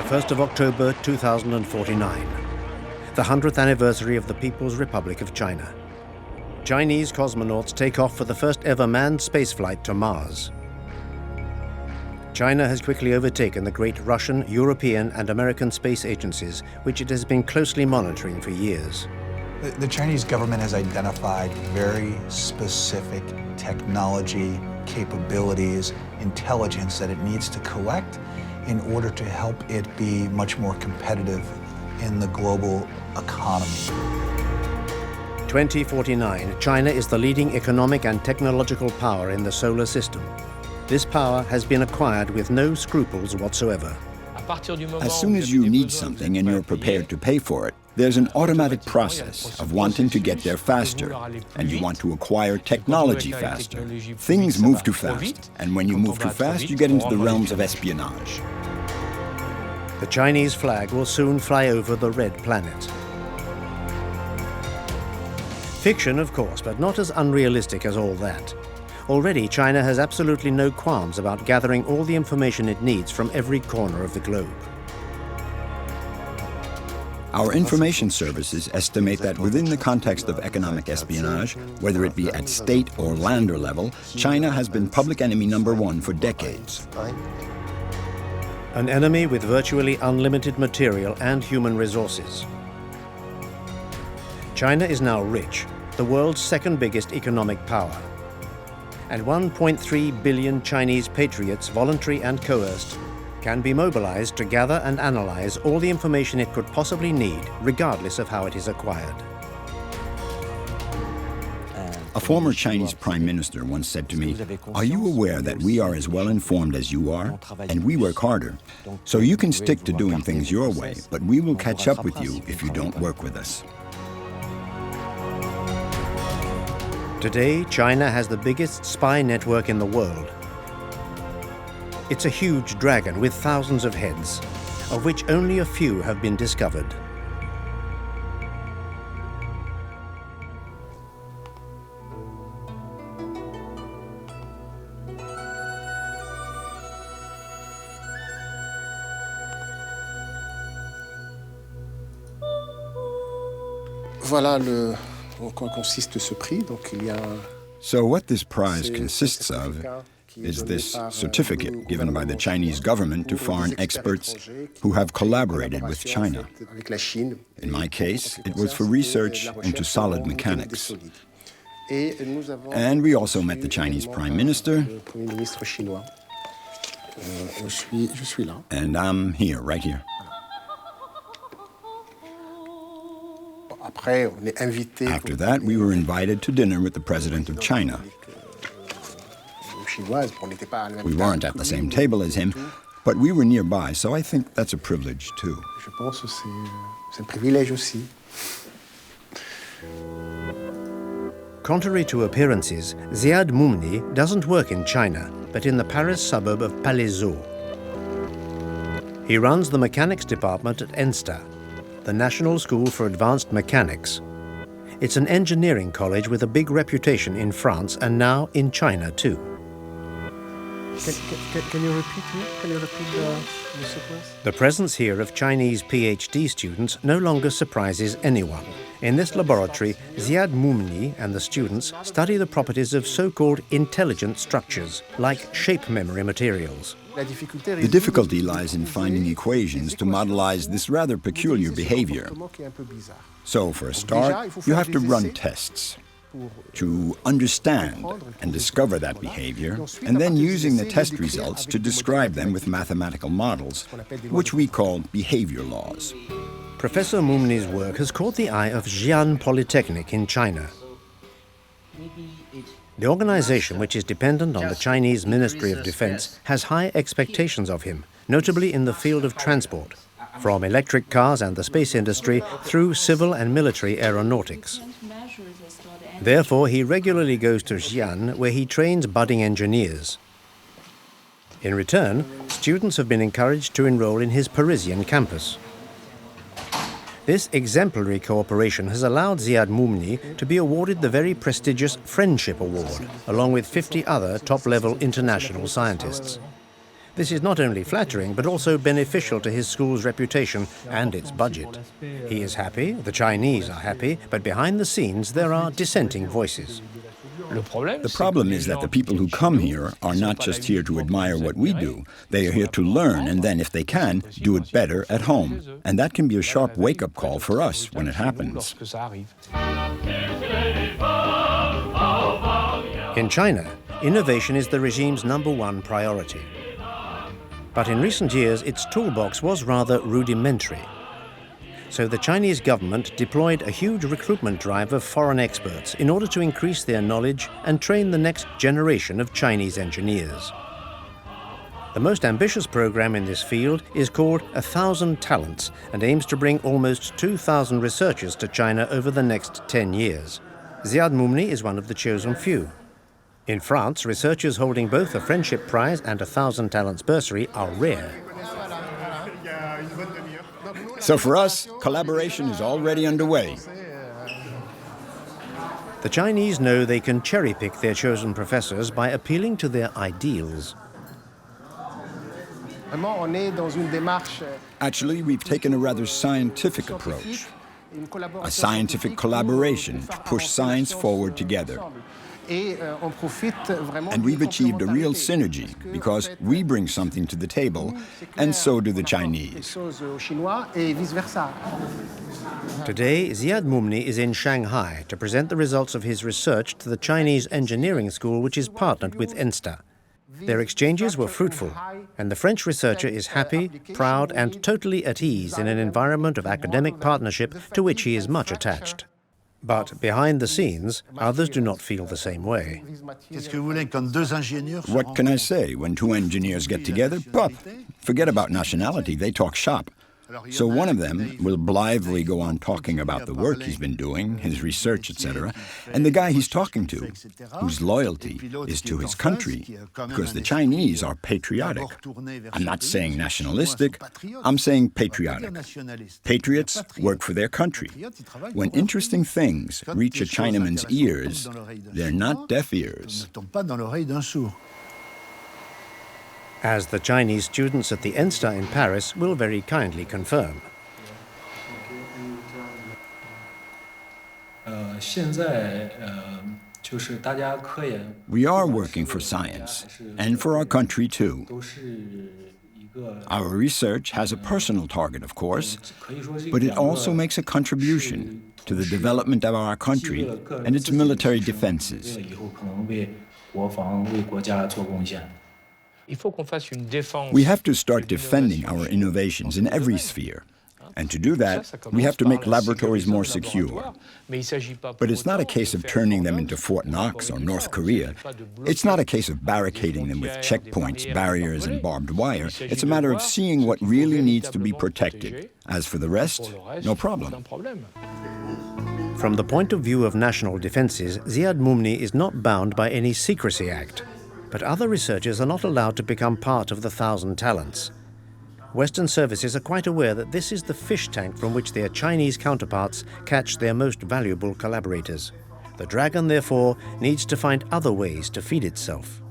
1st of October 2049, the 100th anniversary of the People's Republic of China. Chinese cosmonauts take off for the first ever manned spaceflight to Mars. China has quickly overtaken the great Russian, European, and American space agencies, which it has been closely monitoring for years. The Chinese government has identified very specific technology, capabilities, intelligence that it needs to collect in order to help it be much more competitive in the global economy. 2049, China is the leading economic and technological power in the solar system. This power has been acquired with no scruples whatsoever. As soon as you need something and you're prepared to pay for it, there's an automatic process of wanting to get there faster, and you want to acquire technology faster. Things move too fast, and when you move too fast, you get into the realms of espionage. The Chinese flag will soon fly over the red planet. Fiction, of course, but not as unrealistic as all that. Already, China has absolutely no qualms about gathering all the information it needs from every corner of the globe. Our information services estimate that within the context of economic espionage, whether it be at state or lander level, China has been public enemy #1 for decades. An enemy with virtually unlimited material and human resources. China is now rich, the world's second biggest economic power. And 1.3 billion Chinese patriots, voluntary and coerced, can be mobilized to gather and analyze all the information it could possibly need, regardless of how it is acquired. A former Chinese prime minister once said to me, "Are you aware that we are as well informed as you are? And we work harder. So you can stick to doing things your way, but we will catch up with you if you don't work with us." Today, China has the biggest spy network in the world. It's a huge dragon with thousands of heads, of which only a few have been discovered. Voilà en quoi consiste ce prix. Donc, il y a So what this prize consists of is this certificate given by the Chinese government to foreign experts who have collaborated with China. In my case, it was for research into solid mechanics. And we also met the Chinese Prime Minister. And I'm here, right here. After that, we were invited to dinner with the President of China. We weren't at the same table as him, but we were nearby, so I think that's a privilege too. Contrary to appearances, Ziad Moumni doesn't work in China, but in the Paris suburb of Palaiseau. He runs the mechanics department at ENSTA, the National School for Advanced Mechanics. It's an engineering college with a big reputation in France and now in China too. Can you repeat here? Can you repeat the sequence? The presence here of Chinese PhD students no longer surprises anyone. In this laboratory, Ziad Moumni and the students study the properties of so-called intelligent structures, like shape memory materials. The difficulty lies in finding equations to modelize this rather peculiar behavior. So, for a start, you have to run tests to understand and discover that behavior, and then using the test results to describe them with mathematical models, which we call behavior laws. Professor Moumni's work has caught the eye of Xi'an Polytechnic in China. The organization, which is dependent on the Chinese Ministry of Defense, has high expectations of him, notably in the field of transport, from electric cars and the space industry through civil and military aeronautics. Therefore, he regularly goes to Xi'an, where he trains budding engineers. In return, students have been encouraged to enroll in his Parisian campus. This exemplary cooperation has allowed Ziad Moumni to be awarded the very prestigious Friendship Award, along with 50 other top-level international scientists. This is not only flattering, but also beneficial to his school's reputation and its budget. He is happy, the Chinese are happy, but behind the scenes there are dissenting voices. The problem is that the people who come here are not just here to admire what we do. They are here to learn and then, if they can, do it better at home. And that can be a sharp wake-up call for us when it happens. In China, innovation is the regime's #1 priority. But in recent years, its toolbox was rather rudimentary. So the Chinese government deployed a huge recruitment drive of foreign experts in order to increase their knowledge and train the next generation of Chinese engineers. The most ambitious program in this field is called 1,000 Talents and aims to bring almost 2,000 researchers to China over the next 10 years. Ziad Moumni is one of the chosen few. In France, researchers holding both a Friendship Prize and 1,000 Talents bursary are rare. So for us, collaboration is already underway. The Chinese know they can cherry-pick their chosen professors by appealing to their ideals. Actually, we've taken a rather scientific approach, a scientific collaboration to push science forward together. And we've achieved a real synergy because we bring something to the table, and so do the Chinese. Today, Ziad Moumni is in Shanghai to present the results of his research to the Chinese engineering school which is partnered with ENSTA. Their exchanges were fruitful, and the French researcher is happy, proud, and totally at ease in an environment of academic partnership to which he is much attached. But behind the scenes, others do not feel the same way. What can I say when two engineers get together? But forget about nationality, they talk shop. So one of them will blithely go on talking about the work he's been doing, his research, etc., and the guy he's talking to, whose loyalty is to his country, because the Chinese are patriotic. I'm not saying nationalistic, I'm saying patriotic. Patriots work for their country. When interesting things reach a Chinaman's ears, they're not deaf ears. As the Chinese students at the ENSTA in Paris will very kindly confirm. We are working for science, and for our country too. Our research has a personal target, of course, but it also makes a contribution to the development of our country and its military defenses. We have to start defending our innovations in every sphere. And to do that, we have to make laboratories more secure. But it's not a case of turning them into Fort Knox or North Korea. It's not a case of barricading them with checkpoints, barriers, and barbed wire. It's a matter of seeing what really needs to be protected. As for the rest, no problem. From the point of view of national defenses, Ziad Moumni is not bound by any Secrecy Act. But other researchers are not allowed to become part of the 1,000 Talents. Western services are quite aware that this is the fish tank from which their Chinese counterparts catch their most valuable collaborators. The dragon, therefore, needs to find other ways to feed itself.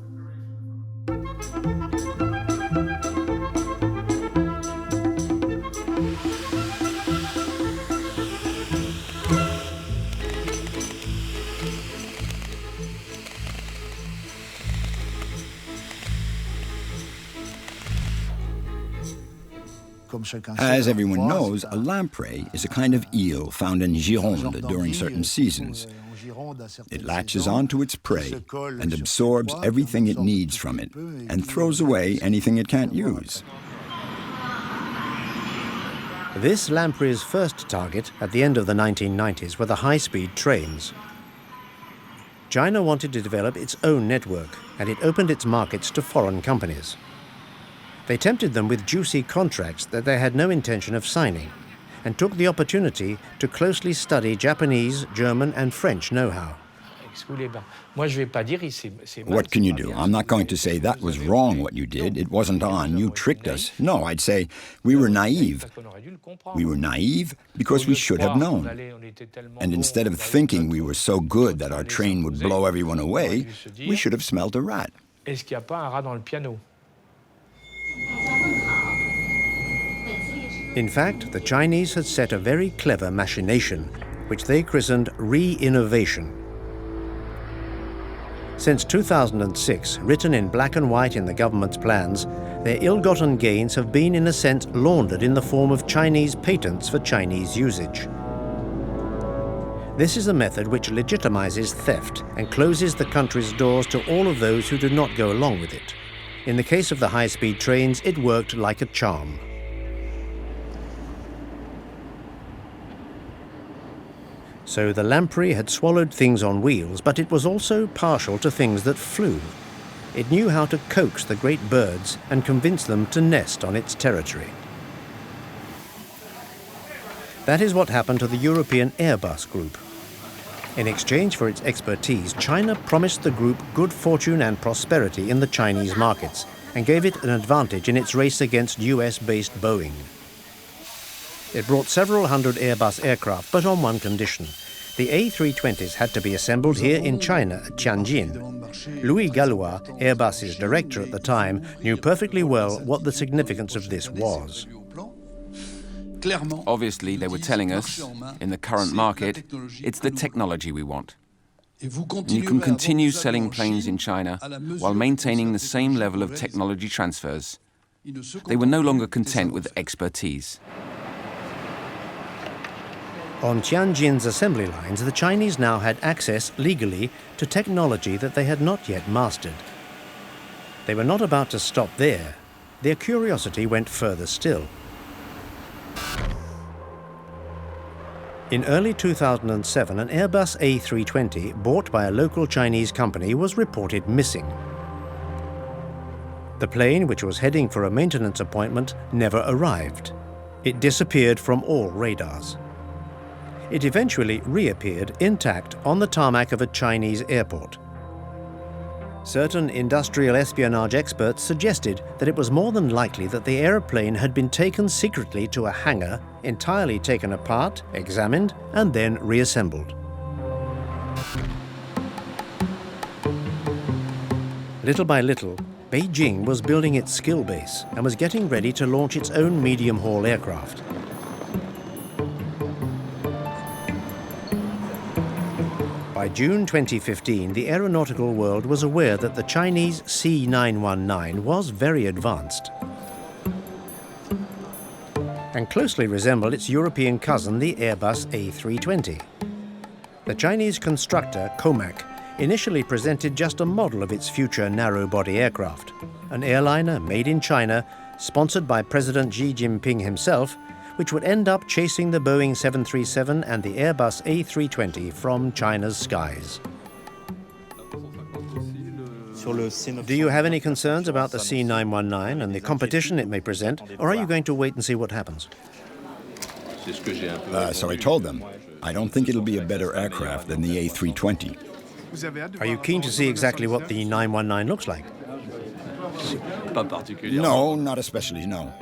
As everyone knows, a lamprey is a kind of eel found in Gironde during certain seasons. It latches onto its prey and absorbs everything it needs from it and throws away anything it can't use. This lamprey's first target at the end of the 1990s were the high-speed trains. China wanted to develop its own network, and it opened its markets to foreign companies. They tempted them with juicy contracts that they had no intention of signing, and took the opportunity to closely study Japanese, German, and French know-how. What can you do? I'm not going to say that was wrong what you did, it wasn't on, you tricked us. No, I'd say we were naive. We were naive because we should have known. And instead of thinking we were so good that our train would blow everyone away, we should have smelled a rat. In fact, the Chinese had set a very clever machination, which they christened re-innovation. Since 2006, written in black and white in the government's plans, their ill-gotten gains have been, in a sense, laundered in the form of Chinese patents for Chinese usage. This is a method which legitimizes theft and closes the country's doors to all of those who do not go along with it. In the case of the high-speed trains, it worked like a charm. So the lamprey had swallowed things on wheels, but it was also partial to things that flew. It knew how to coax the great birds and convince them to nest on its territory. That is what happened to the European Airbus group. In exchange for its expertise, China promised the group good fortune and prosperity in the Chinese markets and gave it an advantage in its race against US-based Boeing. It brought several hundred Airbus aircraft, but on one condition. The A320s had to be assembled here in China at Tianjin. Louis Gallois, Airbus's director at the time, knew perfectly well what the significance of this was. Obviously, they were telling us, in the current market, it's the technology we want. And you can continue selling planes in China while maintaining the same level of technology transfers. They were no longer content with expertise. On Tianjin's assembly lines, the Chinese now had access, legally, to technology that they had not yet mastered. They were not about to stop there. Their curiosity went further still. In early 2007, an Airbus A320, bought by a local Chinese company, was reported missing. The plane, which was heading for a maintenance appointment, never arrived. It disappeared from all radars. It eventually reappeared intact on the tarmac of a Chinese airport. Certain industrial espionage experts suggested that it was more than likely that the aeroplane had been taken secretly to a hangar, entirely taken apart, examined, and then reassembled. Little by little, Beijing was building its skill base and was getting ready to launch its own medium-haul aircraft. By June 2015, the aeronautical world was aware that the Chinese C919 was very advanced and closely resembled its European cousin, the Airbus A320. The Chinese constructor, Comac, initially presented just a model of its future narrow-body aircraft, an airliner made in China, sponsored by President Xi Jinping himself, which would end up chasing the Boeing 737 and the Airbus A320 from China's skies. Do you have any concerns about the C919 and the competition it may present, or are you going to wait and see what happens? So I told them, I don't think it'll be a better aircraft than the A320. Are you keen to see exactly what the 919 looks like? No, not especially, no.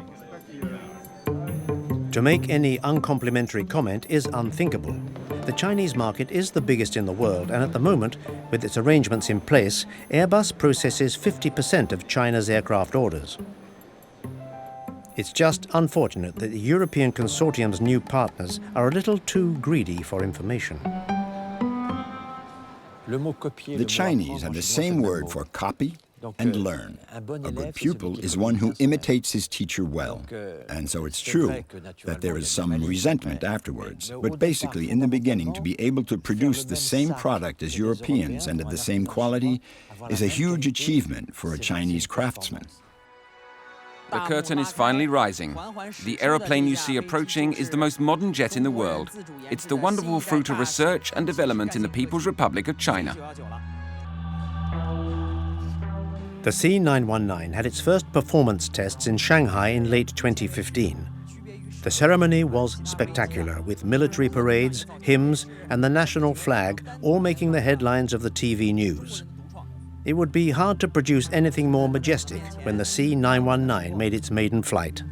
To make any uncomplimentary comment is unthinkable. The Chinese market is the biggest in the world, and at the moment, with its arrangements in place, Airbus processes 50% of China's aircraft orders. It's just unfortunate that the European consortium's new partners are a little too greedy for information. The Chinese have the same word for copy and learn. A good pupil is one who imitates his teacher well. And so it's true that there is some resentment afterwards. But basically, in the beginning, to be able to produce the same product as Europeans and of the same quality is a huge achievement for a Chinese craftsman. The curtain is finally rising. The aeroplane you see approaching is the most modern jet in the world. It's the wonderful fruit of research and development in the People's Republic of China. The C919 had its first performance tests in Shanghai in late 2015. The ceremony was spectacular, with military parades, hymns, and the national flag all making the headlines of the TV news. It would be hard to produce anything more majestic when the C919 made its maiden flight.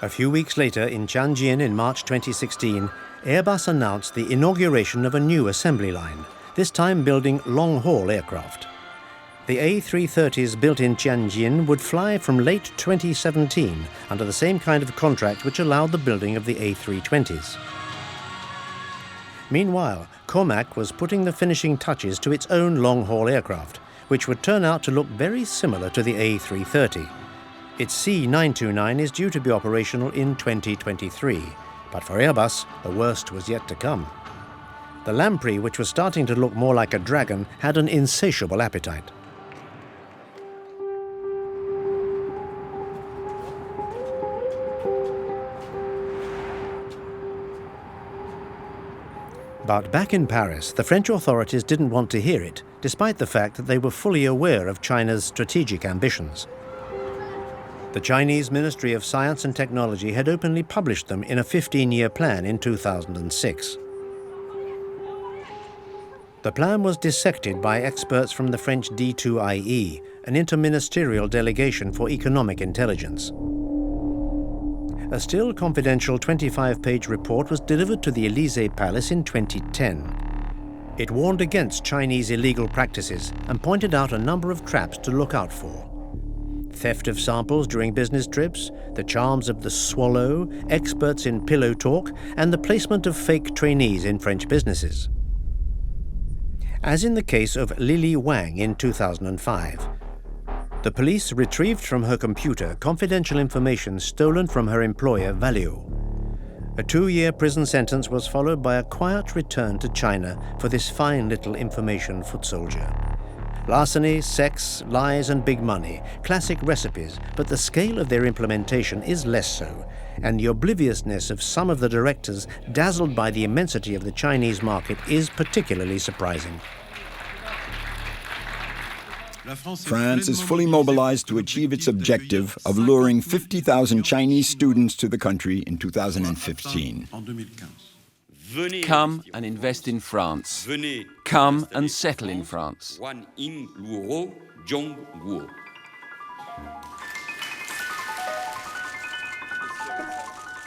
A few weeks later, in Tianjin in March 2016, Airbus announced the inauguration of a new assembly line, this time building long-haul aircraft. The A330s built in Tianjin would fly from late 2017 under the same kind of contract which allowed the building of the A320s. Meanwhile, Comac was putting the finishing touches to its own long-haul aircraft, which would turn out to look very similar to the A330. Its C929 is due to be operational in 2023, but for Airbus, the worst was yet to come. The Lamprey, which was starting to look more like a dragon, had an insatiable appetite. But back in Paris, the French authorities didn't want to hear it, despite the fact that they were fully aware of China's strategic ambitions. The Chinese Ministry of Science and Technology had openly published them in a 15-year plan in 2006. The plan was dissected by experts from the French D2IE, an interministerial delegation for economic intelligence. A still confidential 25-page report was delivered to the Élysée Palace in 2010. It warned against Chinese illegal practices and pointed out a number of traps to look out for. Theft of samples during business trips, the charms of the swallow, experts in pillow talk, and the placement of fake trainees in French businesses. As in the case of Lily Wang in 2005, the police retrieved from her computer confidential information stolen from her employer Valeo. A 2-year prison sentence was followed by a quiet return to China for this fine little information foot soldier. Larceny, sex, lies and big money, classic recipes, but the scale of their implementation is less so, and the obliviousness of some of the directors dazzled by the immensity of the Chinese market is particularly surprising. France is fully mobilized to achieve its objective of luring 50,000 Chinese students to the country in 2015. Come and invest in France. Come and settle in France.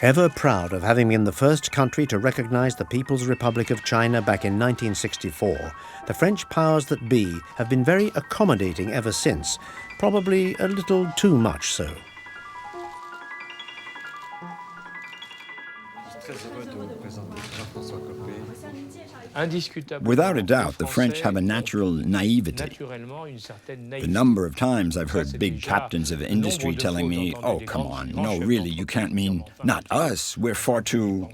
Ever proud of having been the first country to recognize the People's Republic of China back in 1964, the French powers that be have been very accommodating ever since, probably a little too much so. Without a doubt, the French have a natural naivety. The number of times I've heard big captains of industry telling me, "Oh, come on, no, really, you can't mean, not us, we're far too..."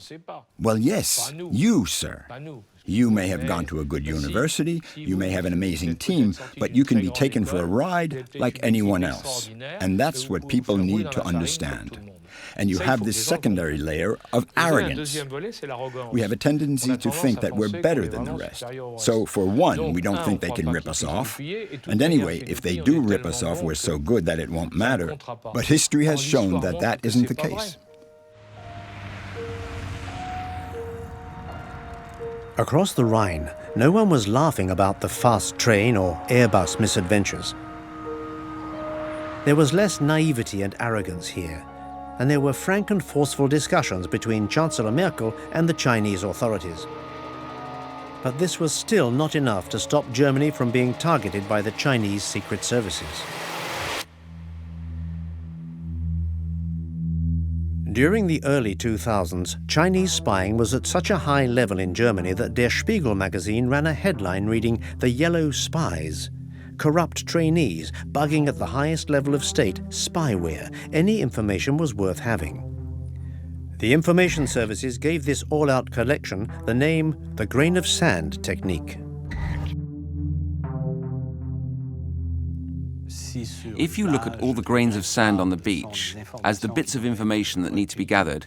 Well, yes, you, sir. You may have gone to a good university, you may have an amazing team, but you can be taken for a ride like anyone else. And that's what people need to understand. And you have this secondary layer of arrogance. We have a tendency to think that we're better than the rest. So, for one, we don't think they can rip us off. And anyway, if they do rip us off, we're so good that it won't matter. But history has shown that that isn't the case. Across the Rhine, no one was laughing about the fast train or Airbus misadventures. There was less naivety and arrogance here, and there were frank and forceful discussions between Chancellor Merkel and the Chinese authorities. But this was still not enough to stop Germany from being targeted by the Chinese secret services. During the early 2000s, Chinese spying was at such a high level in Germany that Der Spiegel magazine ran a headline reading, "The Yellow Spies." Corrupt trainees, bugging at the highest level of state, spyware. Any information was worth having. The information services gave this all-out collection the name the grain of sand technique. If you look at all the grains of sand on the beach as the bits of information that need to be gathered,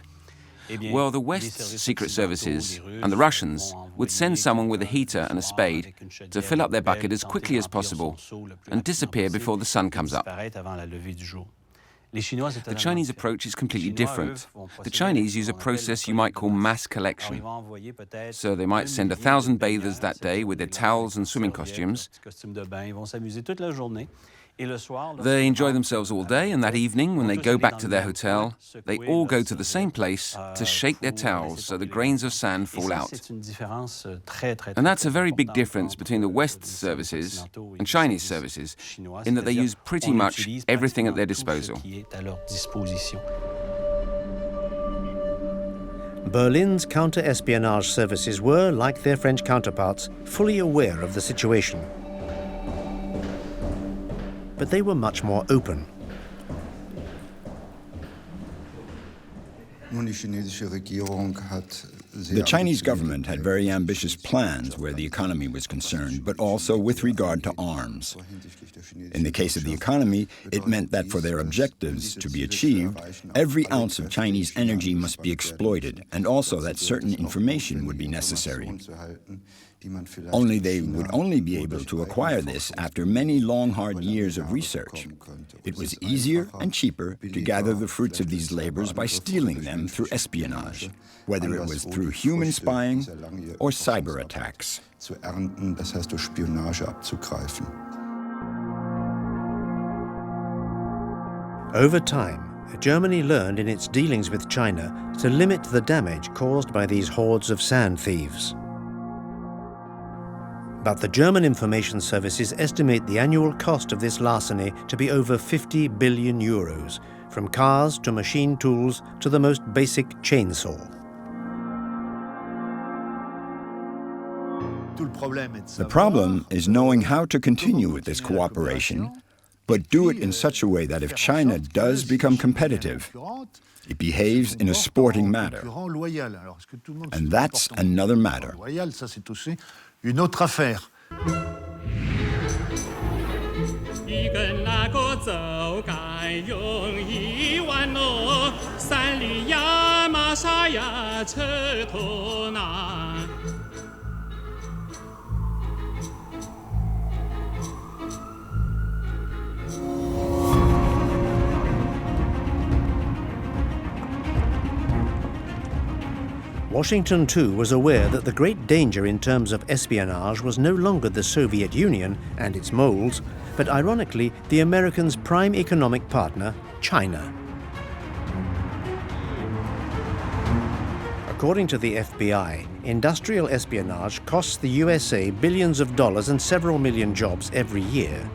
well, the West's secret services and the Russians would send someone with a heater and a spade to fill up their bucket as quickly as possible and disappear before the sun comes up. The Chinese approach is completely different. The Chinese use a process you might call mass collection. So they might send 1,000 bathers that day with their towels and swimming costumes. They enjoy themselves all day, and that evening, when they go back to their hotel, they all go to the same place to shake their towels so the grains of sand fall out. And that's a very big difference between the West's services and Chinese services, in that they use pretty much everything at their disposal. Berlin's counter-espionage services were, like their French counterparts, fully aware of the situation. But they were much more open. The Chinese government had very ambitious plans where the economy was concerned, but also with regard to arms. In the case of the economy, it meant that for their objectives to be achieved, every ounce of Chinese energy must be exploited, and also that certain information would be necessary. Only they would only be able to acquire this after many long, hard years of research. It was easier and cheaper to gather the fruits of these labors by stealing them through espionage, whether it was through human spying or cyber attacks. Over time, Germany learned in its dealings with China to limit the damage caused by these hordes of sand thieves. But the German information services estimate the annual cost of this larceny to be over 50 billion euros, from cars to machine tools to the most basic chainsaw. The problem is knowing how to continue with this cooperation, but do it in such a way that if China does become competitive, it behaves in a sporting manner. And that's another matter. Washington, too, was aware that the great danger in terms of espionage was no longer the Soviet Union and its moles, but ironically, the Americans' prime economic partner, China. According to the FBI, industrial espionage costs the USA billions of dollars and several million jobs every year.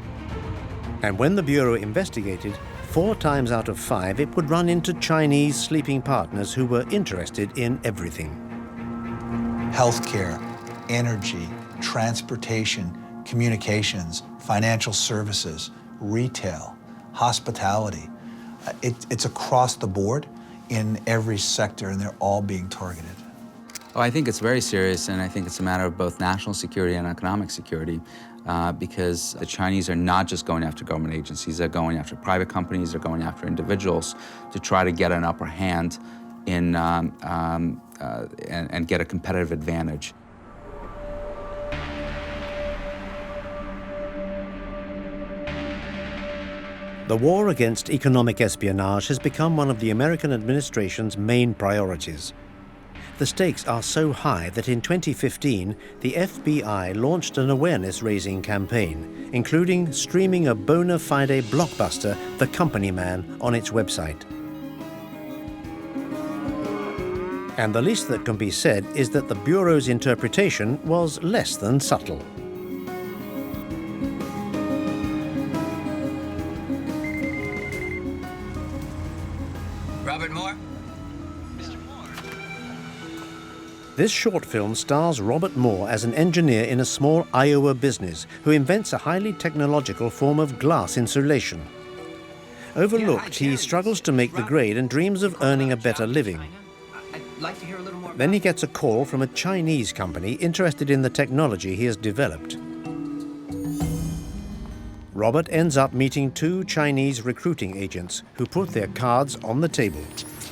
And when the Bureau investigated, 4 times out of 5 it would run into Chinese sleeping partners who were interested in everything. Healthcare, energy, transportation, communications, financial services, retail, hospitality. It's across the board in every sector, and they're all being targeted. Oh, I think it's very serious, and I think it's a matter of both national security and economic security, because the Chinese are not just going after government agencies, they're going after private companies, they're going after individuals to try to get an upper hand in, and get a competitive advantage. The war against economic espionage has become one of the American administration's main priorities. The stakes are so high that in 2015, the FBI launched an awareness-raising campaign, including streaming a bona fide blockbuster, The Company Man, on its website. And the least that can be said is that the Bureau's interpretation was less than subtle. Robert Moore? This short film stars Robert Moore as an engineer in a small Iowa business who invents a highly technological form of glass insulation. Overlooked, he struggles to make the grade and dreams of earning a better living. Then he gets a call from a Chinese company interested in the technology he has developed. Robert ends up meeting 2 Chinese recruiting agents who put their cards on the table.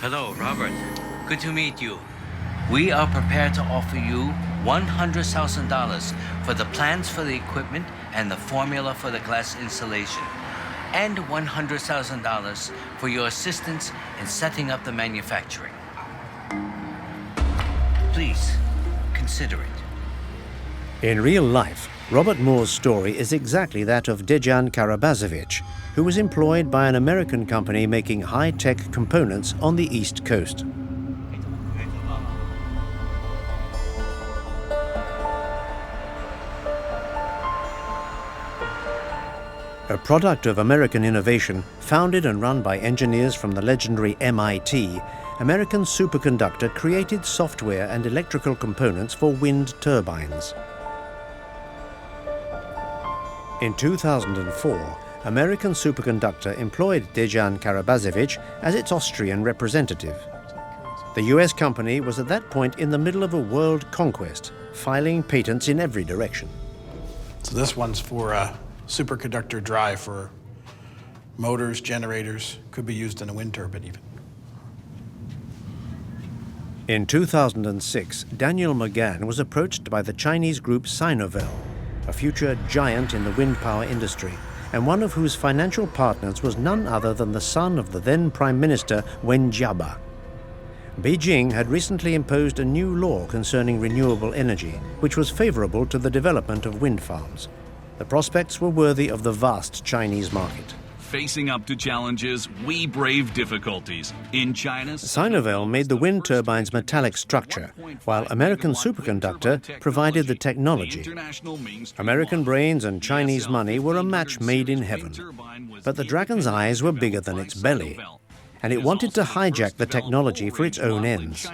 Hello, Robert. Good to meet you. We are prepared to offer you $100,000 for the plans for the equipment and the formula for the glass insulation, and $100,000 for your assistance in setting up the manufacturing. Please, consider it. In real life, Robert Moore's story is exactly that of Dejan Karabazevich, who was employed by an American company making high-tech components on the East Coast. A product of American innovation, founded and run by engineers from the legendary MIT, American Superconductor created software and electrical components for wind turbines. In 2004, American Superconductor employed Dejan Karabazevich as its Austrian representative. The US company was at that point in the middle of a world conquest, filing patents in every direction. So this one's for a superconductor drive for motors, generators, could be used in a wind turbine even. In 2006, Daniel McGann was approached by the Chinese group Sinovel, a future giant in the wind power industry, and one of whose financial partners was none other than the son of the then Prime Minister Wen Jiaba. Beijing had recently imposed a new law concerning renewable energy, which was favorable to the development of wind farms. The prospects were worthy of the vast Chinese market. Facing up to challenges, we brave difficulties. In China, Sinovel made the wind turbine's metallic structure, while American Superconductor provided the technology. American brains and Chinese money were a match made in heaven. But the dragon's eyes were bigger than its belly, and it wanted to hijack the technology for its own ends.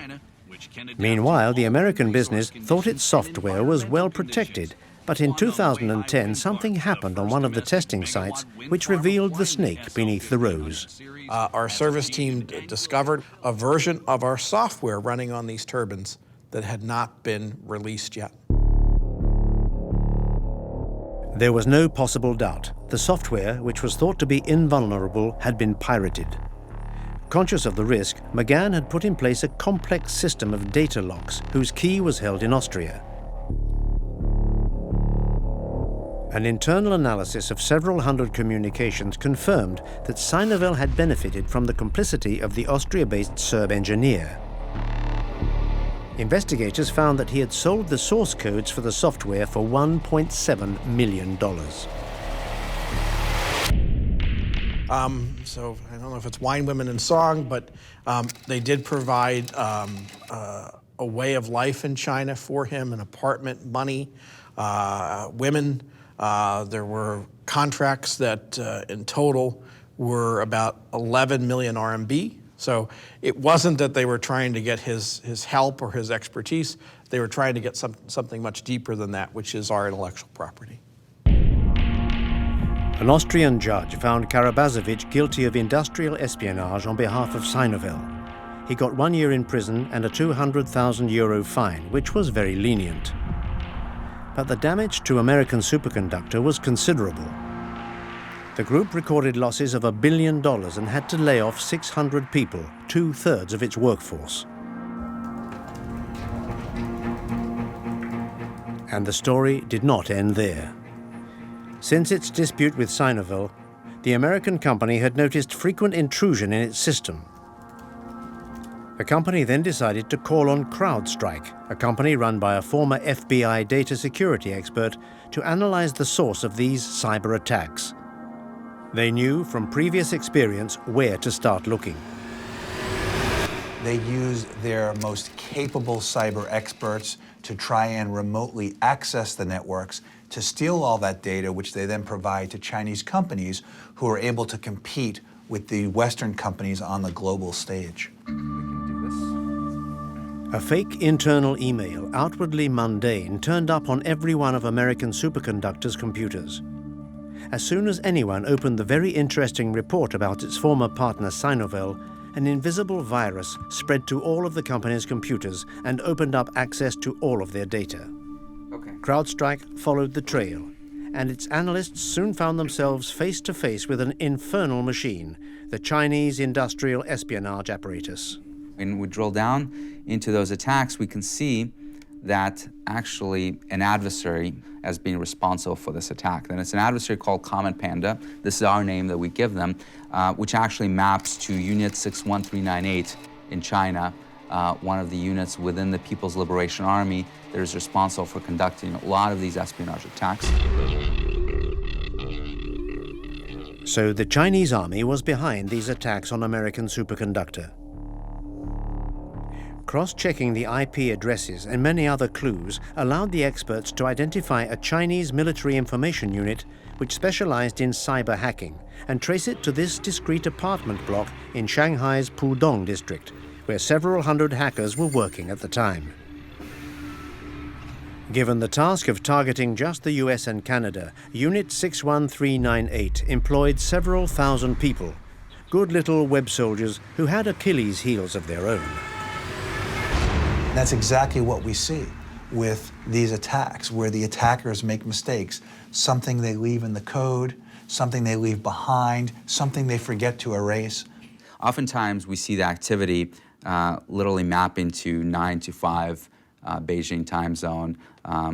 Meanwhile, the American business thought its software was well protected, but in 2010, something happened on one of the testing sites which revealed the snake beneath the rose. Our service team discovered a version of our software running on these turbines that had not been released yet. There was no possible doubt. The software, which was thought to be invulnerable, had been pirated. Conscious of the risk, McGann had put in place a complex system of data locks whose key was held in Austria. An internal analysis of several hundred communications confirmed that Sinovel had benefited from the complicity of the Austria-based Serb engineer. Investigators found that he had sold the source codes for the software for $1.7 million. So I don't know if it's wine, women, and song, but they did provide a way of life in China for him, an apartment, money, women. There were contracts that in total were about 11 million RMB. So it wasn't that they were trying to get his help or his expertise. They were trying to get something much deeper than that, which is our intellectual property. An Austrian judge found Karabazevich guilty of industrial espionage on behalf of Sinovel. He got 1 year in prison and a 200,000 euro fine, which was very lenient. But the damage to American Superconductor was considerable. The group recorded losses of $1 billion and had to lay off 600 people, 2/3 of its workforce. And the story did not end there. Since its dispute with Sinovel, the American company had noticed frequent intrusion in its system. The company then decided to call on CrowdStrike, a company run by a former FBI data security expert, to analyze the source of these cyber attacks. They knew from previous experience where to start looking. They use their most capable cyber experts to try and remotely access the networks, to steal all that data, which they then provide to Chinese companies who are able to compete with the Western companies on the global stage. A fake internal email, outwardly mundane, turned up on every one of American Superconductor's computers. As soon as anyone opened the very interesting report about its former partner Sinovel, an invisible virus spread to all of the company's computers and opened up access to all of their data. CrowdStrike followed the trail, and its analysts soon found themselves face to face with an infernal machine, the Chinese industrial espionage apparatus. When we drill down into those attacks, we can see that actually an adversary has been responsible for this attack. And it's an adversary called Common Panda. This is our name that we give them, which actually maps to Unit 61398 in China, one of the units within the People's Liberation Army that is responsible for conducting a lot of these espionage attacks. So the Chinese army was behind these attacks on American superconductor. Cross-checking the IP addresses and many other clues allowed the experts to identify a Chinese military information unit which specialized in cyber hacking and trace it to this discrete apartment block in Shanghai's Pudong district, where several hundred hackers were working at the time. Given the task of targeting just the US and Canada, Unit 61398 employed several thousand people, good little web soldiers who had Achilles' heels of their own. That's exactly what we see with these attacks, where the attackers make mistakes, something they leave in the code, something they leave behind, something they forget to erase. Oftentimes we see the activity literally map into 9 to 5 Beijing time zone.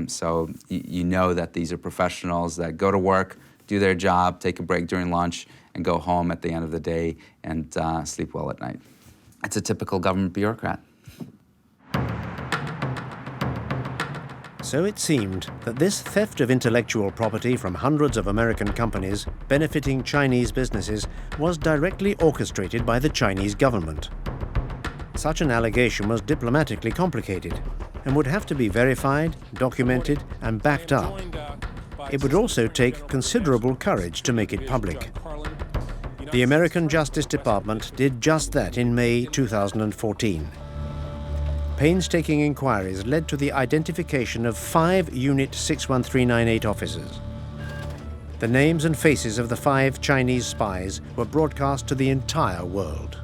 So you know that these are professionals that go to work, do their job, take a break during lunch, and go home at the end of the day and sleep well at night. It's a typical government bureaucrat. So it seemed that this theft of intellectual property from hundreds of American companies benefiting Chinese businesses was directly orchestrated by the Chinese government. Such an allegation was diplomatically complicated and would have to be verified, documented, and backed up. It would also take considerable courage to make it public. The American Justice Department did just that in May 2014. Painstaking inquiries led to the identification of 5 Unit 61398 officers. The names and faces of the 5 Chinese spies were broadcast to the entire world.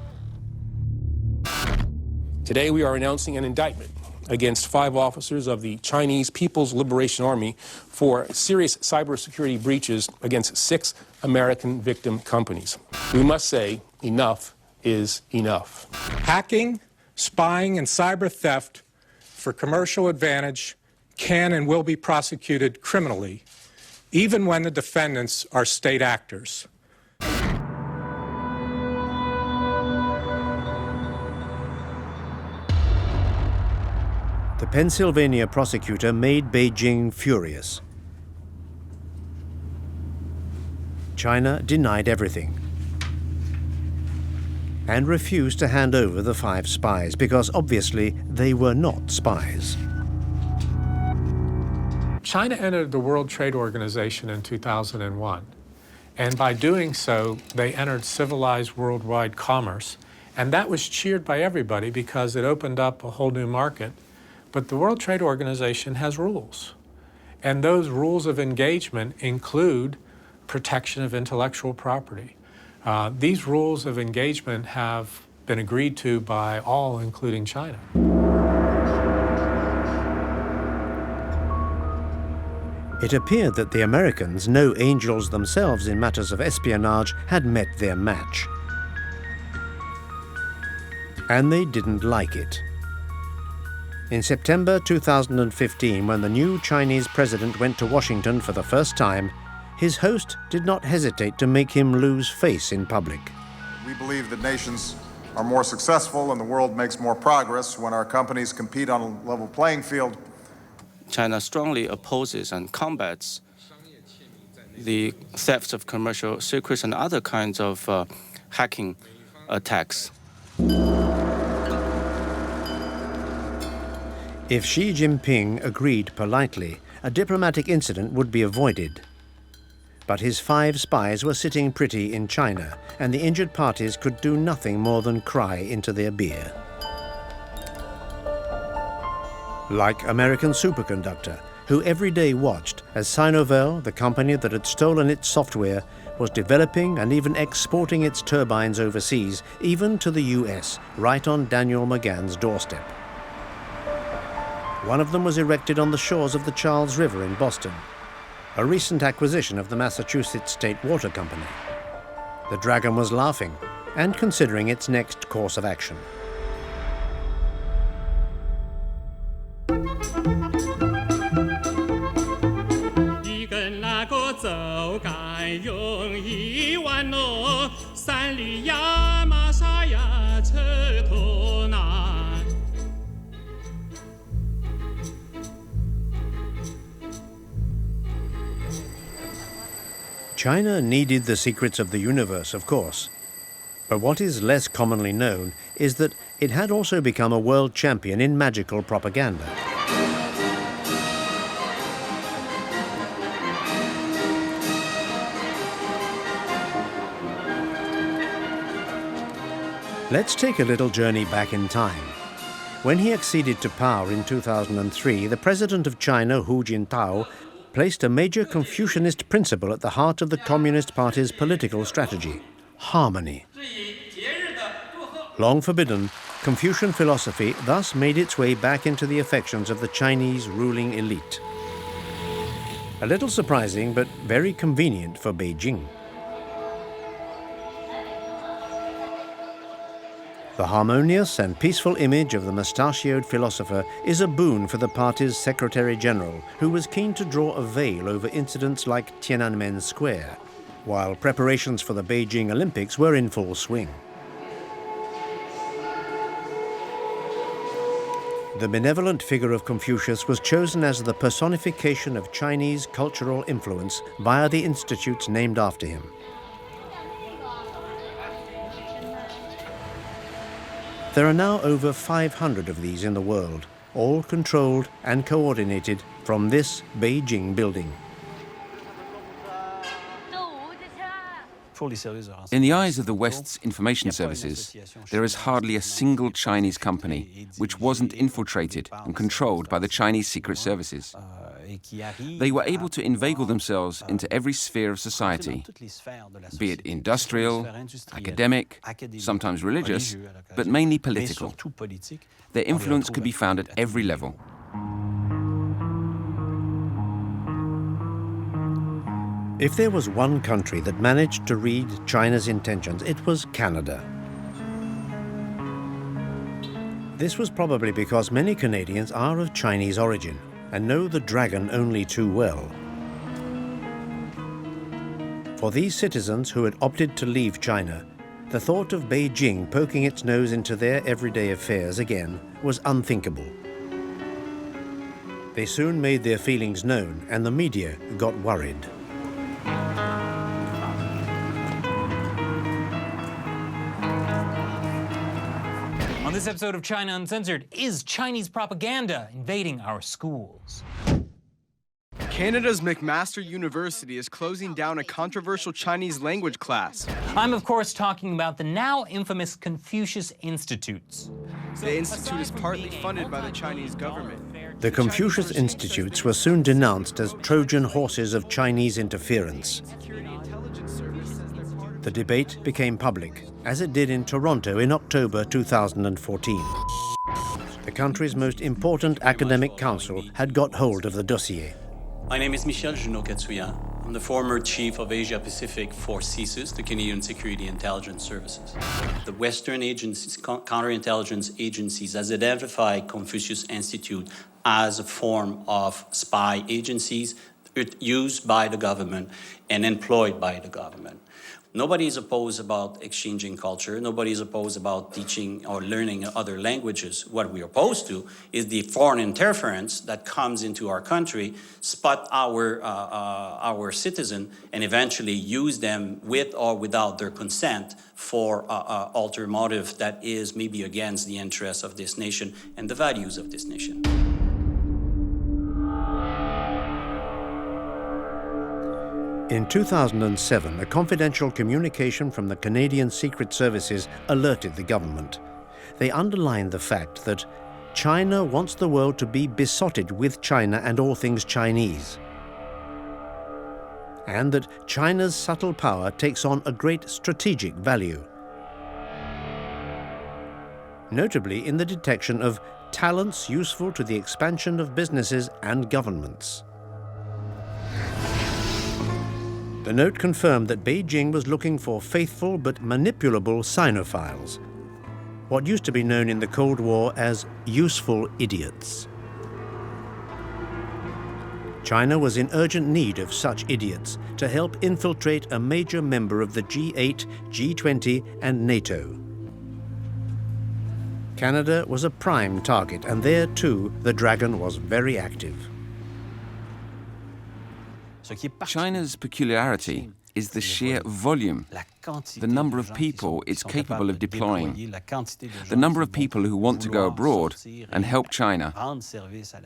Today we are announcing an indictment against 5 officers of the Chinese People's Liberation Army for serious cybersecurity breaches against 6 American victim companies. We must say enough is enough. Hacking, spying, and cyber theft for commercial advantage can and will be prosecuted criminally, even when the defendants are state actors. The Pennsylvania prosecutor made Beijing furious. China denied everything and refused to hand over the 5 spies because obviously they were not spies. China entered the World Trade Organization in 2001, and by doing so, they entered civilized worldwide commerce, and that was cheered by everybody because it opened up a whole new market. But the World Trade Organization has rules, and those rules of engagement include protection of intellectual property. These rules of engagement have been agreed to by all, including China. It appeared that the Americans, no angels themselves in matters of espionage, had met their match. And they didn't like it. In September 2015, when the new Chinese president went to Washington for the first time, his host did not hesitate to make him lose face in public. We believe that nations are more successful and the world makes more progress when our companies compete on a level playing field. China strongly opposes and combats the thefts of commercial secrets and other kinds of hacking attacks. If Xi Jinping agreed politely, a diplomatic incident would be avoided. But his 5 spies were sitting pretty in China, and the injured parties could do nothing more than cry into their beer. Like American Superconductor, who every day watched as Sinovel, the company that had stolen its software, was developing and even exporting its turbines overseas, even to the US, right on Daniel McGann's doorstep. One of them was erected on the shores of the Charles River in Boston, a recent acquisition of the Massachusetts State Water Company. The Dragon was laughing and considering its next course of action. China needed the secrets of the universe, of course. But what is less commonly known is that it had also become a world champion in magical propaganda. Let's take a little journey back in time. When he acceded to power in 2003, the president of China, Hu Jintao, placed a major Confucianist principle at the heart of the Communist Party's political strategy: harmony. Long forbidden, Confucian philosophy thus made its way back into the affections of the Chinese ruling elite. A little surprising, but very convenient for Beijing. The harmonious and peaceful image of the mustachioed philosopher is a boon for the party's Secretary-General, who was keen to draw a veil over incidents like Tiananmen Square, while preparations for the Beijing Olympics were in full swing. The benevolent figure of Confucius was chosen as the personification of Chinese cultural influence via the institutes named after him. There are now over 500 of these in the world, all controlled and coordinated from this Beijing building. In the eyes of the West's information services, there is hardly a single Chinese company which wasn't infiltrated and controlled by the Chinese secret services. They were able to inveigle themselves into every sphere of society, be it industrial, academic, sometimes religious, but mainly political. Their influence could be found at every level. If there was one country that managed to read China's intentions, it was Canada. This was probably because many Canadians are of Chinese origin and know the dragon only too well. For these citizens who had opted to leave China, the thought of Beijing poking its nose into their everyday affairs again was unthinkable. They soon made their feelings known, and the media got worried. On this episode of China Uncensored, is Chinese propaganda invading our schools? Canada's McMaster University is closing down a controversial Chinese language class. I'm, of course, talking about the now infamous Confucius Institutes. The institute is partly funded by the Chinese government. The Confucius Institutes were soon denounced as Trojan horses of Chinese interference. The debate became public, as it did in Toronto in October 2014. The country's most important academic council had got hold of the dossier. My name is Michel Junot-Katsuya. I'm the former chief of Asia Pacific for CSIS, the Canadian Security Intelligence Services. The Western agencies, counterintelligence agencies, has identified Confucius Institute as a form of spy agencies used by the government and employed by the government. Nobody is opposed about exchanging culture. Nobody is opposed about teaching or learning other languages. What we are opposed to is the foreign interference that comes into our country, spot our citizen, and eventually use them with or without their consent for ulterior motive that is maybe against the interests of this nation and the values of this nation. In 2007, a confidential communication from the Canadian Secret Services alerted the government. They underlined the fact that China wants the world to be besotted with China and all things Chinese, and that China's subtle power takes on a great strategic value, notably in the detection of talents useful to the expansion of businesses and governments. The note confirmed that Beijing was looking for faithful but manipulable Sinophiles, what used to be known in the Cold War as useful idiots. China was in urgent need of such idiots to help infiltrate a major member of the G8, G20, and NATO. Canada was a prime target, and there too the dragon was very active. China's peculiarity is the sheer volume, the number of people it's capable of deploying, the number of people who want to go abroad and help China,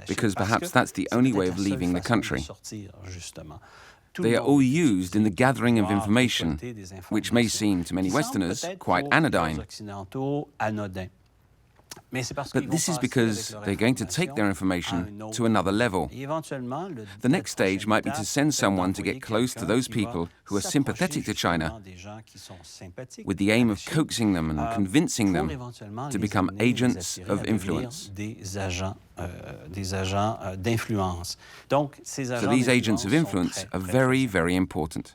because perhaps that's the only way of leaving the country. They are all used in the gathering of information, which may seem to many Westerners quite anodyne. But this is because they're going to take their information to another level. The next stage might be to send someone to get close to those people who are sympathetic to China, with the aim of coaxing them and convincing them to become agents of influence. So these agents of influence are very, very important.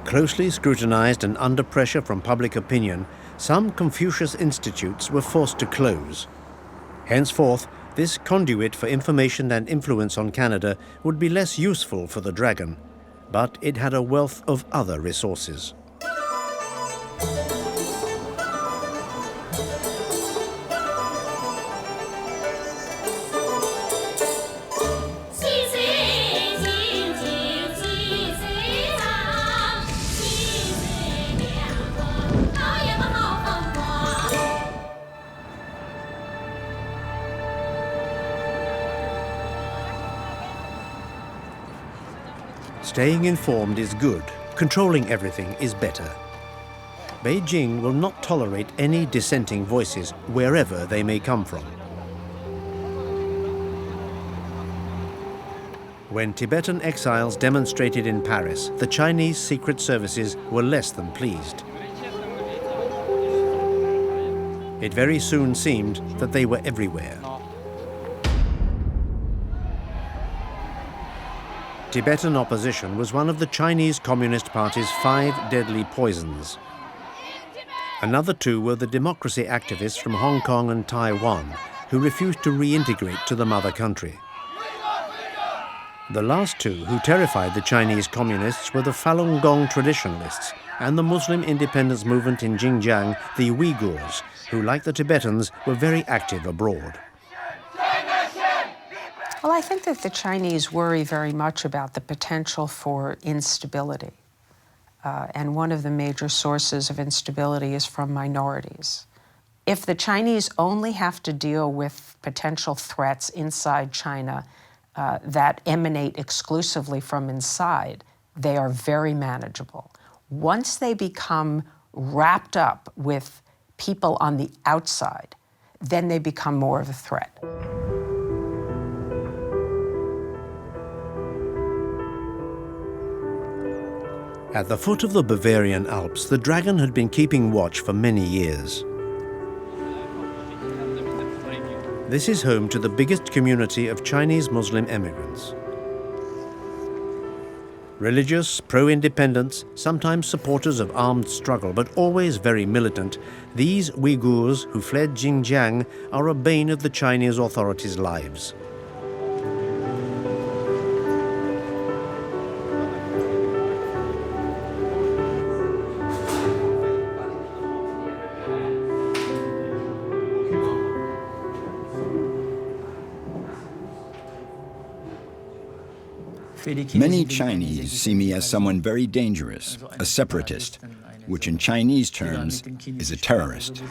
Closely scrutinized and under pressure from public opinion, some Confucius institutes were forced to close. Henceforth, this conduit for information and influence on Canada would be less useful for the Dragon, but it had a wealth of other resources. Staying informed is good, controlling everything is better. Beijing will not tolerate any dissenting voices, wherever they may come from. When Tibetan exiles demonstrated in Paris, the Chinese secret services were less than pleased. It very soon seemed that they were everywhere. Tibetan opposition was one of the Chinese Communist Party's 5 deadly poisons. Another 2 were the democracy activists from Hong Kong and Taiwan, who refused to reintegrate to the mother country. The last 2 who terrified the Chinese communists were the Falun Gong traditionalists and the Muslim independence movement in Xinjiang, the Uyghurs, who, like the Tibetans, were very active abroad. Well, I think that the Chinese worry very much about the potential for instability. And one of the major sources of instability is from minorities. If the Chinese only have to deal with potential threats inside China that emanate exclusively from inside, they are very manageable. Once they become wrapped up with people on the outside, then they become more of a threat. At the foot of the Bavarian Alps, the Dragon had been keeping watch for many years. This is home to the biggest community of Chinese Muslim immigrants. Religious, pro-independence, sometimes supporters of armed struggle, but always very militant, these Uyghurs who fled Xinjiang are a bane of the Chinese authorities' lives. Many Chinese see me as someone very dangerous, a separatist, which in Chinese terms is a terrorist.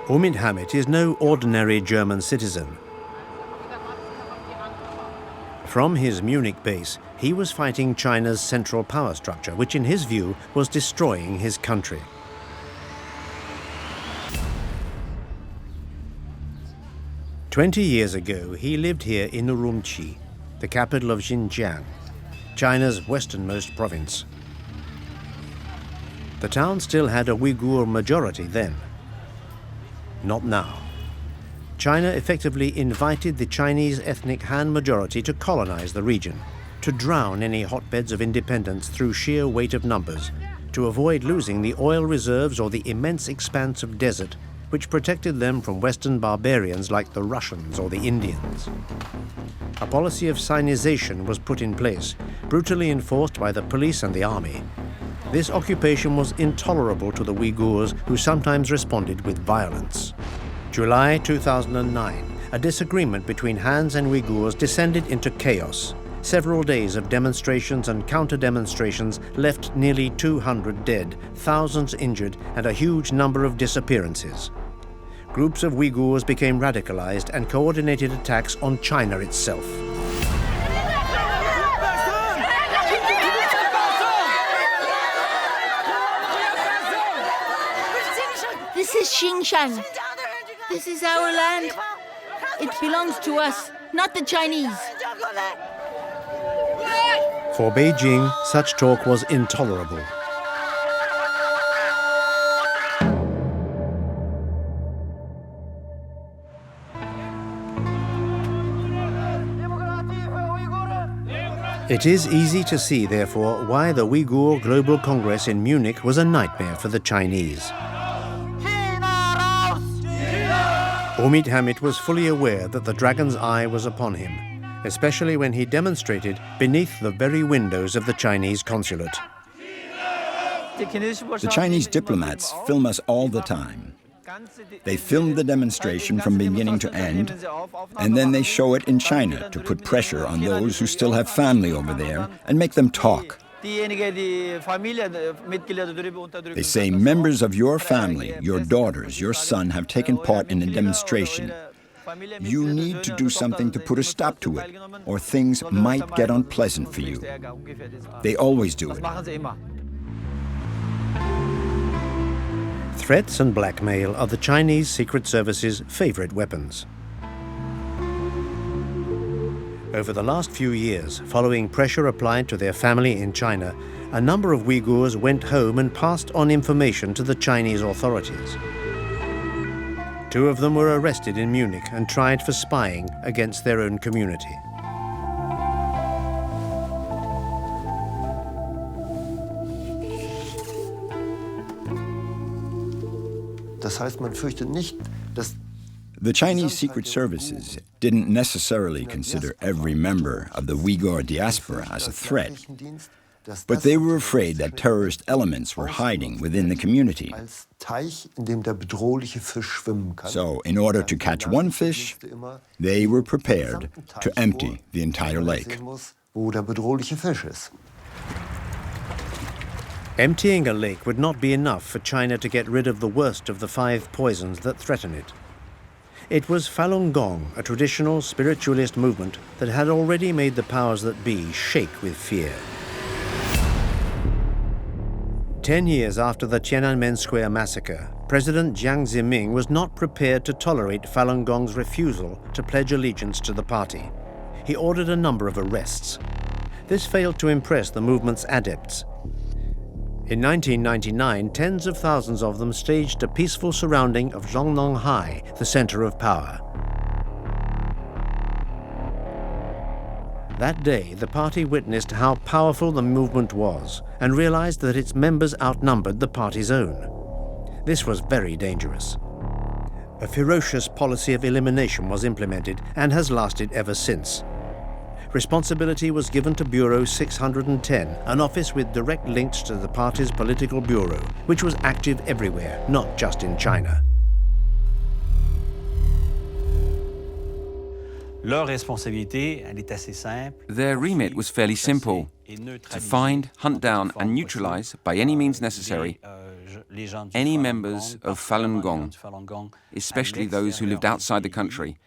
Umid Hamid is no ordinary German citizen. From his Munich base, he was fighting China's central power structure, which in his view was destroying his country. "20 years ago, he lived here in Urumqi, the capital of Xinjiang, China's westernmost province. The town still had a Uyghur majority then. Not now. China effectively invited the Chinese ethnic Han majority to colonize the region, to drown any hotbeds of independence through sheer weight of numbers, to avoid losing the oil reserves or the immense expanse of desert which protected them from Western barbarians like the Russians or the Indians. A policy of Sinization was put in place, brutally enforced by the police and the army. This occupation was intolerable to the Uyghurs, who sometimes responded with violence. July 2009, a disagreement between Hans and Uyghurs descended into chaos. Several days of demonstrations and counter-demonstrations left nearly 200 dead, thousands injured, and a huge number of disappearances. Groups of Uyghurs became radicalized and coordinated attacks on China itself. This is Xinjiang. This is our land. It belongs to us, not the Chinese. For Beijing, such talk was intolerable. It is easy to see, therefore, why the Uyghur Global Congress in Munich was a nightmare for the Chinese. Omid Hamid was fully aware that the dragon's eye was upon him, especially when he demonstrated beneath the very windows of the Chinese consulate. The Chinese diplomats film us all the time. They film the demonstration from beginning to end, and then they show it in China to put pressure on those who still have family over there and make them talk. They say members of your family, your daughters, your son have taken part in a demonstration. You need to do something to put a stop to it, or things might get unpleasant for you. They always do it. Threats and blackmail are the Chinese Secret Service's favorite weapons. Over the last few years, following pressure applied to their family in China, a number of Uyghurs went home and passed on information to the Chinese authorities. 2 of them were arrested in Munich and tried for spying against their own community. The Chinese Secret Services didn't necessarily consider every member of the Uyghur diaspora as a threat, but they were afraid that terrorist elements were hiding within the community. So, in order to catch one fish, they were prepared to empty the entire lake. Emptying a lake would not be enough for China to get rid of the worst of the 5 poisons that threaten it. It was Falun Gong, a traditional spiritualist movement that had already made the powers that be shake with fear. 10 years after the Tiananmen Square massacre, President Jiang Zemin was not prepared to tolerate Falun Gong's refusal to pledge allegiance to the party. He ordered a number of arrests. This failed to impress the movement's adepts. In 1999, tens of thousands of them staged a peaceful surrounding of Zhongnonghai, the center of power. That day, the party witnessed how powerful the movement was and realized that its members outnumbered the party's own. This was very dangerous. A ferocious policy of elimination was implemented and has lasted ever since. Responsibility was given to Bureau 610, an office with direct links to the party's political bureau, which was active everywhere, not just in China. Their remit was fairly simple: to find, hunt down, and neutralize, by any means necessary, any members of Falun Gong, especially those who lived outside the country,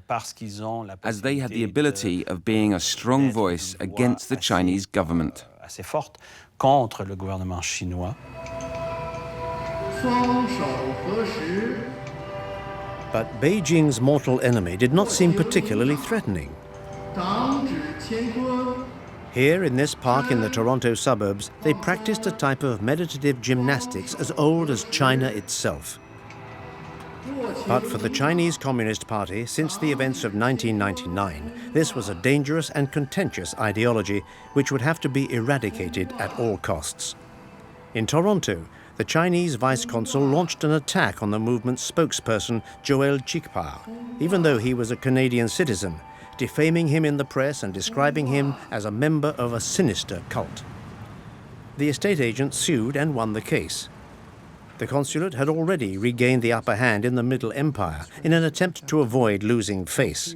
as they had the ability of being a strong voice against the Chinese government. But Beijing's mortal enemy did not seem particularly threatening. Here, in this park in the Toronto suburbs, they practiced a type of meditative gymnastics as old as China itself. But for the Chinese Communist Party, since the events of 1999, this was a dangerous and contentious ideology which would have to be eradicated at all costs. In Toronto, the Chinese vice consul launched an attack on the movement's spokesperson, Joel Chikpa, even though he was a Canadian citizen, defaming him in the press and describing him as a member of a sinister cult. The estate agent sued and won the case. The consulate had already regained the upper hand in the Middle Empire in an attempt to avoid losing face.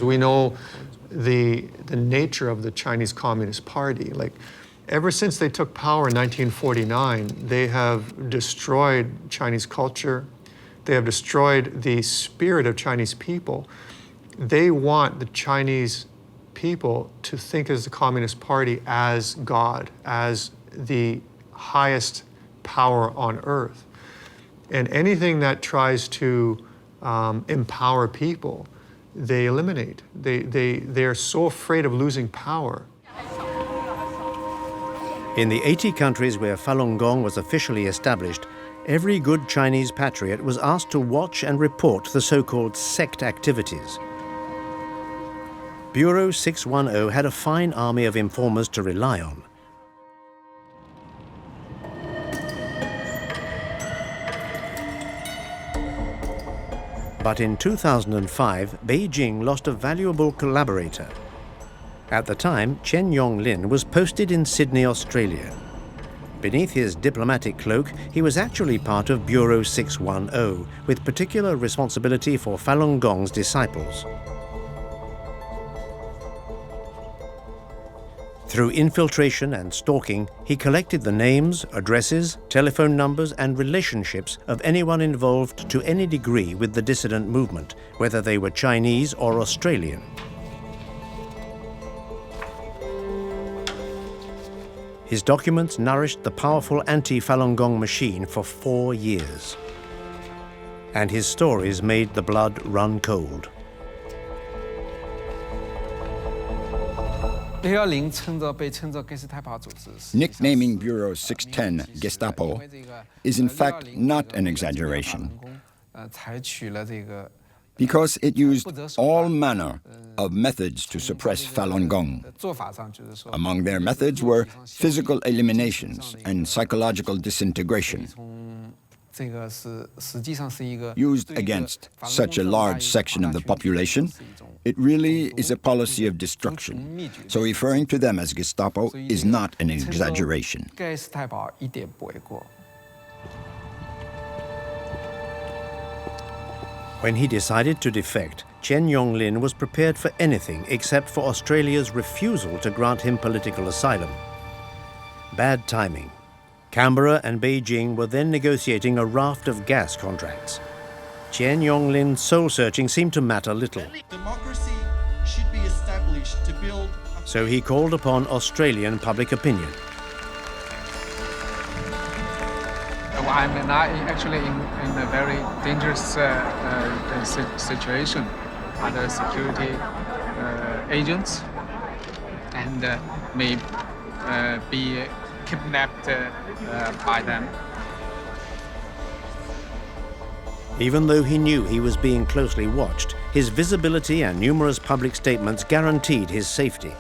We know the nature of the Chinese Communist Party. Like, ever since they took power in 1949, they have destroyed Chinese culture. They have destroyed the spirit of Chinese people. They want the Chinese people to think of the Communist Party as God, as the highest power on earth. And anything that tries to empower people, they eliminate. They're so afraid of losing power. In the 80 countries where Falun Gong was officially established, every good Chinese patriot was asked to watch and report the so-called sect activities. Bureau 610 had a fine army of informers to rely on. But in 2005, Beijing lost a valuable collaborator. At the time, Chen Yonglin was posted in Sydney, Australia. Beneath his diplomatic cloak, he was actually part of Bureau 610, with particular responsibility for Falun Gong's disciples. Through infiltration and stalking, he collected the names, addresses, telephone numbers, and relationships of anyone involved to any degree with the dissident movement, whether they were Chinese or Australian. His documents nourished the powerful anti-Falun Gong machine for 4 years. And his stories made the blood run cold. Nicknaming Bureau 610 Gestapo is in fact not an exaggeration, because it used all manner of methods to suppress Falun Gong. Among their methods were physical eliminations and psychological disintegration. Used against such a large section of the population, it really is a policy of destruction. So referring to them as Gestapo is not an exaggeration. When he decided to defect, Chen Yonglin was prepared for anything except for Australia's refusal to grant him political asylum. Bad timing. Canberra and Beijing were then negotiating a raft of gas contracts. Chen Yonglin's soul-searching seemed to matter little. Democracy should be established to build. So he called upon Australian public opinion. I'm actually in a very dangerous situation. Other security agents and may be kidnapped by them. Even though he knew he was being closely watched, his visibility and numerous public statements guaranteed his safety.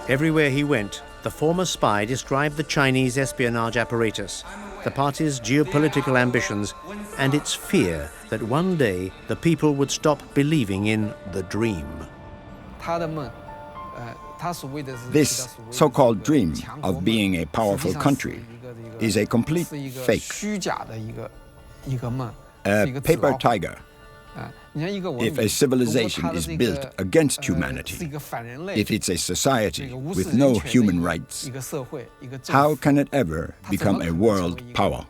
Everywhere he went, the former spy described the Chinese espionage apparatus, the party's geopolitical ambitions, and its fear that one day the people would stop believing in the dream. This so-called dream of being a powerful country is a complete fake, a paper tiger. If a civilization is built against humanity, if it's a society with no human rights, how can it ever become a world power?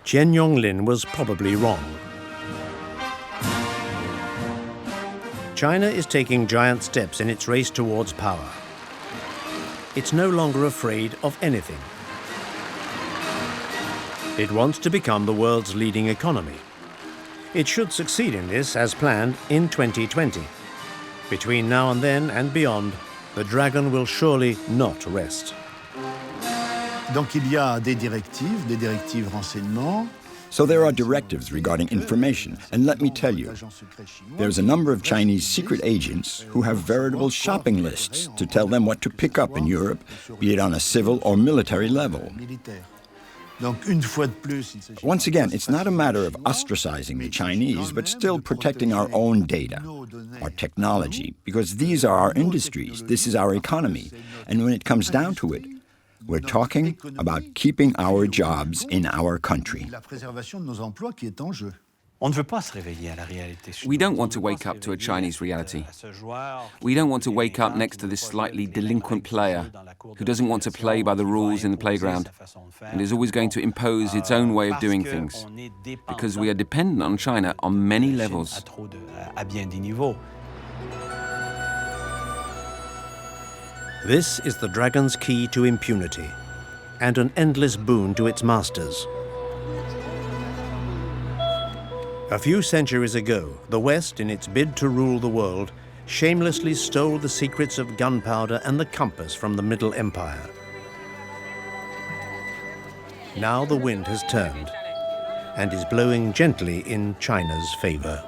Chen Yonglin was probably wrong. China is taking giant steps in its race towards power. It's no longer afraid of anything. It wants to become the world's leading economy. It should succeed in this, as planned, in 2020. Between now and then and beyond, the dragon will surely not rest. Donc il y a des directives renseignement. So there are directives regarding information, and let me tell you, there's a number of Chinese secret agents who have veritable shopping lists to tell them what to pick up in Europe, be it on a civil or military level. Once again, it's not a matter of ostracizing the Chinese, but still protecting our own data, our technology, because these are our industries, this is our economy. And when it comes down to it, we're talking about keeping our jobs in our country. We don't want to wake up to a Chinese reality. We don't want to wake up next to this slightly delinquent player who doesn't want to play by the rules in the playground and is always going to impose its own way of doing things, because we are dependent on China on many levels. This is the dragon's key to impunity and an endless boon to its masters. A few centuries ago, the West, in its bid to rule the world, shamelessly stole the secrets of gunpowder and the compass from the Middle Empire. Now the wind has turned and is blowing gently in China's favor.